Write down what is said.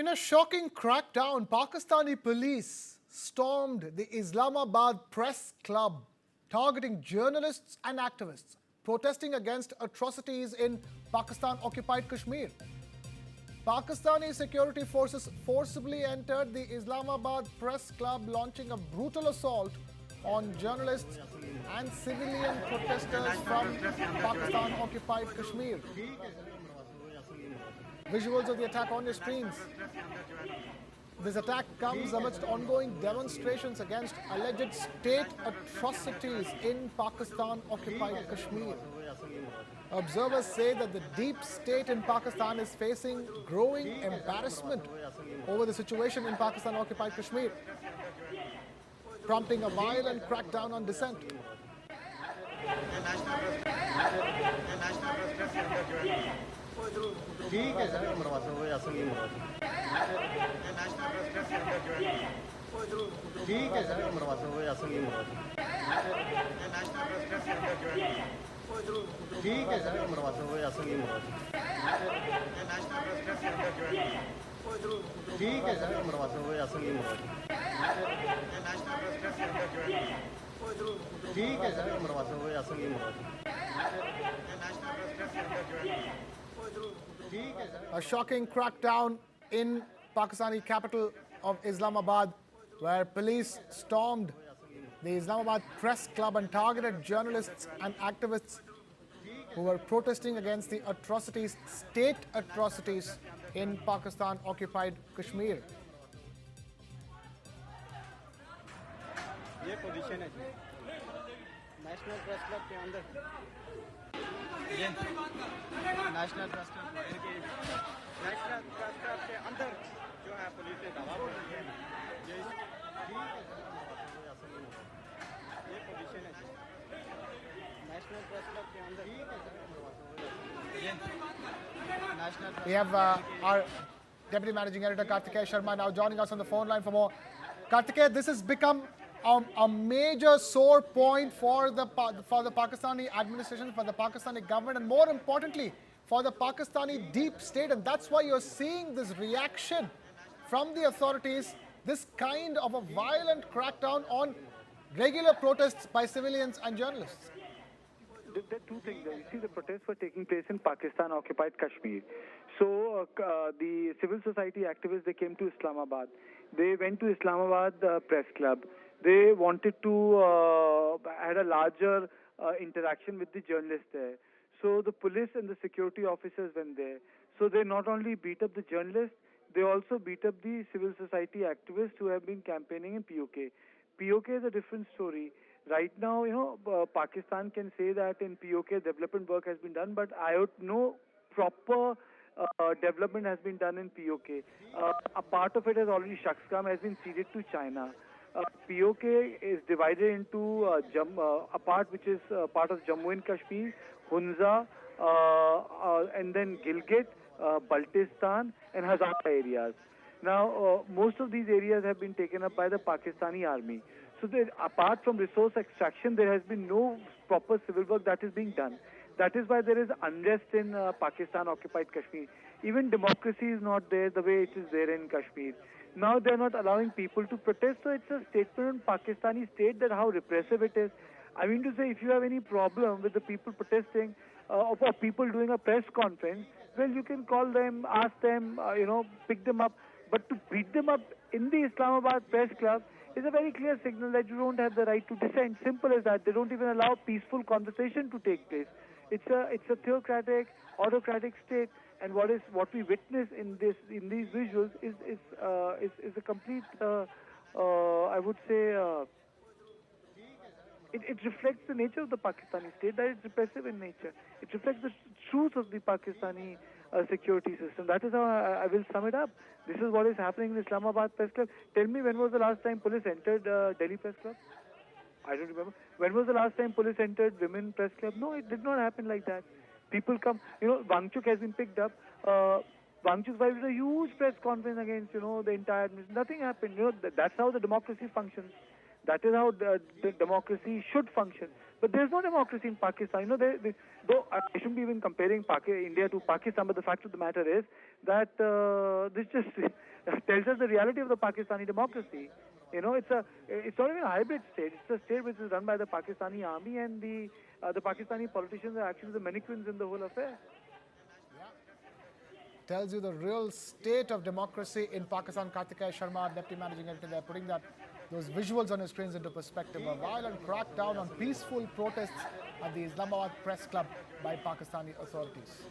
In a shocking crackdown, Pakistani police stormed the Islamabad Press Club, targeting journalists and activists protesting against atrocities in Pakistan-occupied Kashmir. Pakistani security forces forcibly entered the Islamabad Press Club, launching a brutal assault on journalists and civilian protesters from Pakistan-occupied Kashmir. Visuals of the attack on your screens. This attack comes amidst ongoing demonstrations against alleged state atrocities in Pakistan-occupied Kashmir. Observers say that the deep state in Pakistan is facing growing embarrassment over the situation in Pakistan-occupied Kashmir, prompting a violent crackdown on dissent. ठीक है sir मरवाते हुए असल में मरवाते ठीक है sir मरवाते हुए असल में मरवाते ठीक है सर मरवाते हुए असल में मरवाते ठीक है सर मरवाते हुए असल में मरवाते ठीक है सर मरवाते हुए असल में मरवाते A shocking crackdown in Pakistani capital of Islamabad, where police stormed the Islamabad Press Club and targeted journalists and activists who were protesting against the atrocities, state atrocities in Pakistan-occupied Kashmir. ये position है national press club के अंदर ये national press club के अंदर जो है police ने दबाव डाला है ये पोजीशन है नेशनल प्रेस क्लब के अंदर We have our Deputy Managing Editor Kartikeya Sharma now joining us on the phone line for more. Kartikeya, this has become a major sore point for the Pakistani administration, for the Pakistani government, and more importantly, for the Pakistani deep state. And that's why you're seeing this reaction from the authorities, this kind of a violent crackdown on regular protests by civilians and journalists. There are two things there. You see, the protests were taking place in Pakistan-occupied Kashmir. So the civil society activists, they came to Islamabad. They went to Islamabad Press Club. They wanted to had a larger interaction with the journalists there. So the police and the security officers went there. So they not only beat up the journalists, they also beat up the civil society activists who have been campaigning in PoK. PoK is a different story. Right now, Pakistan can say that in PoK development work has been done, but no proper development has been done in PoK. A part of it has already, Shaksgam has been ceded to China. PoK is divided into a part which is part of Jammu and Kashmir, Hunza, and then Gilgit, Baltistan, and Hazara areas. Now, most of these areas have been taken up by the Pakistani army. So apart from resource extraction, there has been no proper civil work that is being done. That is why there is unrest in Pakistan-occupied Kashmir. Even democracy is not there the way it is there in Kashmir. Now they are not allowing people to protest, so it's a statement on Pakistani state that how repressive it is. I mean to say, if you have any problem with the people protesting or people doing a press conference, well, you can call them, ask them, pick them up. But to beat them up in the Islamabad Press Club is a very clear signal that you don't have the right to dissent. Simple as that. They don't even allow peaceful conversation to take place. It's a theocratic, autocratic state, and what we witness in these visuals is a complete, I would say, it reflects the nature of the Pakistani state, that it's repressive in nature. It reflects the truth of the Pakistani security system. That is how I will sum it up. This is what is happening in Islamabad Press Club. Tell me, when was the last time police entered Delhi Press Club? I don't remember. When was the last time police entered Women Press Club? No, it did not happen like that. People come, Wangchuk has been picked up. Wangchuk's wife did a huge press conference against, the entire administration. Nothing happened. That's how the democracy functions. That is how the democracy should function. But there's no democracy in Pakistan. You know, though I shouldn't be even comparing India to Pakistan, but the fact of the matter is that this just tells us the reality of the Pakistani democracy. You know, it's not even a hybrid state. It's a state which is run by the Pakistani army, and the Pakistani politicians are actually the mannequins in the whole affair. Tells you the real state of democracy in Pakistan. Kartikeya Sharma, Deputy Managing Editor, they're putting those visuals on your screens into perspective. A violent crackdown on peaceful protests at the Islamabad Press Club by Pakistani authorities.